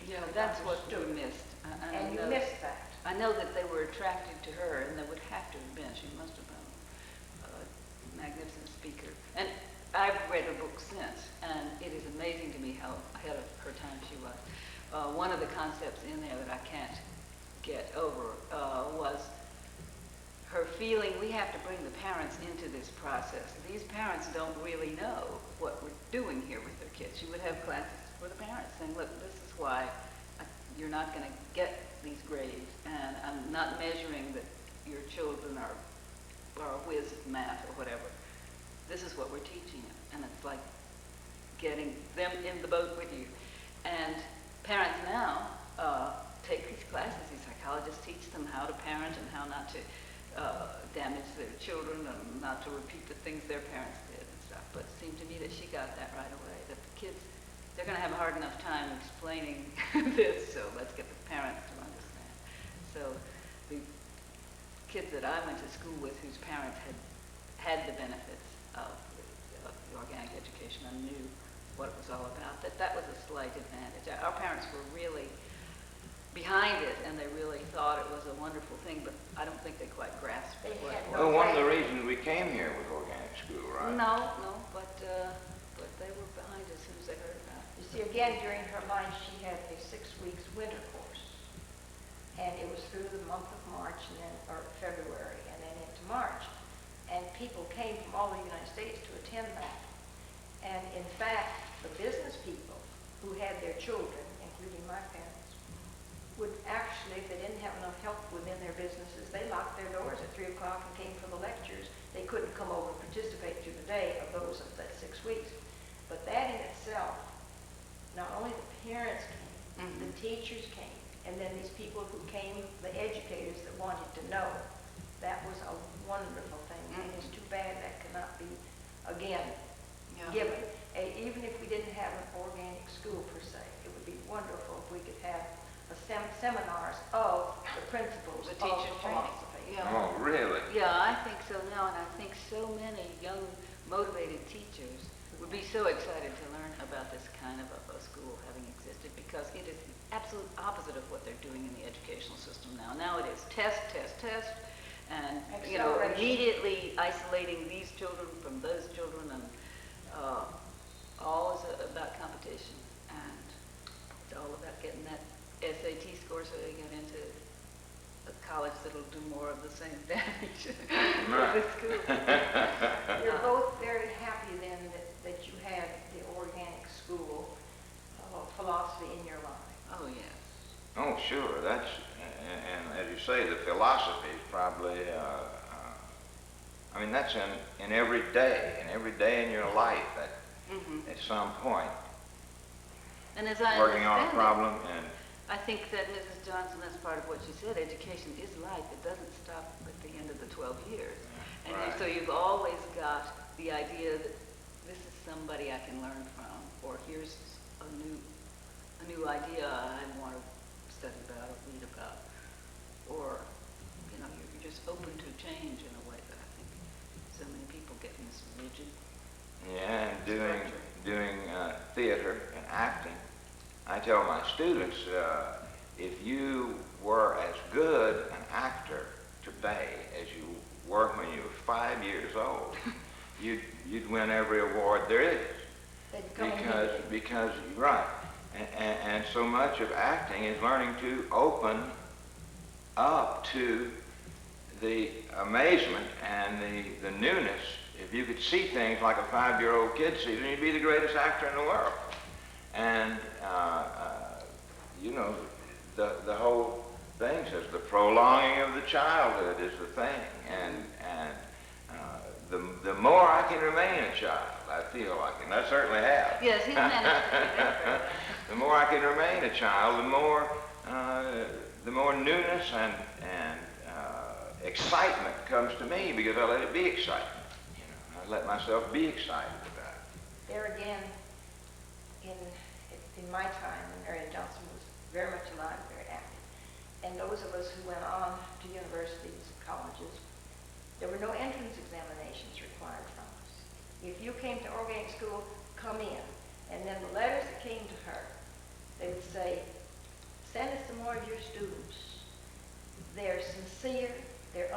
Yeah, that's what we missed. And you missed that. I know that they were attracted to her, and they would have to have been. She must have been a magnificent speaker. And I've read her book since, and it is amazing to me how ahead of her time she was. One of the concepts in there that I can't get over was her feeling we have to bring the parents into this process. These parents don't really know what we're doing here with their kids. She would have classes for the parents saying, look, this is why you're not going to get these grades, and I'm not measuring that your children are a whiz at math or whatever. This is what we're teaching them, and it's like getting them in the boat with you. And parents now take these classes. These psychologists teach them how to parent and how not to damage their children and not to repeat the things their parents did and stuff. But it seemed to me that she got that right away, that the kids, they're going to have a hard enough time explaining this, so let's get the parents to understand. So the kids that I went to school with whose parents had the benefits of the organic education and knew what it was all about, that was a slight advantage. Our parents were really behind it, and they really thought it was a wonderful thing, but I don't think they quite grasped it. Well, one of the reasons we came here was organic school, right? No, but they were behind as soon as they heard about it. You see, again, during her life, she had a 6 weeks winter course. And it was through the month of March, or February, and then into March. And people came from all over the United States to attend that. And in fact, the business people who had their children, including my parents, would actually, if they didn't have enough help within their businesses, they locked their doors at 3 o'clock and came for the lectures. They couldn't come over and participate through the day of those of that 6 weeks. But that in itself, not only the parents came, the teachers came, and then these people who came, the educators that wanted to know, that was a wonderful thing. And it's too bad that cannot be, again, given. Even if we didn't have an organic school per se, it would be wonderful if we could have seminars of the principles of philosophy. Yeah. Oh, really? Yeah, I think so now, and I think so many young, motivated teachers would be so excited to learn about this kind of a school having existed, because it is the absolute opposite of what they're doing in the educational system now. Now it is test, and immediately isolating these children from those children, and all is about competition, and it's all about getting that SAT score so they get into a college that'll do more of the same damage as the school. You're both very happy then that you had the organic school philosophy in your life. Oh, yes. Oh, sure. That's, and as you say, the philosophy is probably, I mean, that's in every day in your life at some point. And as I working on a understand problem. it, And I think that Mrs. Johnson, that's part of what she said, education is life. It doesn't stop at the end of the 12 years. And right. so you've always got the idea that this is somebody I can learn from, or here's a new idea I want to study about or read about, or you're just open to change in a way that I think so many people get in this rigid. yeah, and doing theater and acting. I tell my students, if you were as good an actor today as you were when you were 5 years old, you'd win every award there is. Because right, and so much of acting is learning to open up to the amazement and the newness. If you could see things like a 5-year-old kid sees, then you'd be the greatest actor in the world. And the whole thing says the prolonging of the childhood is the thing, and the more I can remain a child, I feel like, and I certainly have. Yes, he's managed to do that. The more I can remain a child, the more newness and excitement comes to me, because I let it be excitement. I let myself be excited about it. There again, in my time, when Marion Johnson was very much alive, very active, and those of us who went on to universities, colleges, there were no entrance examinations required from us. If you came to organic school, come in. And then the letters that came to her, they would say, more of your students. They're sincere, they're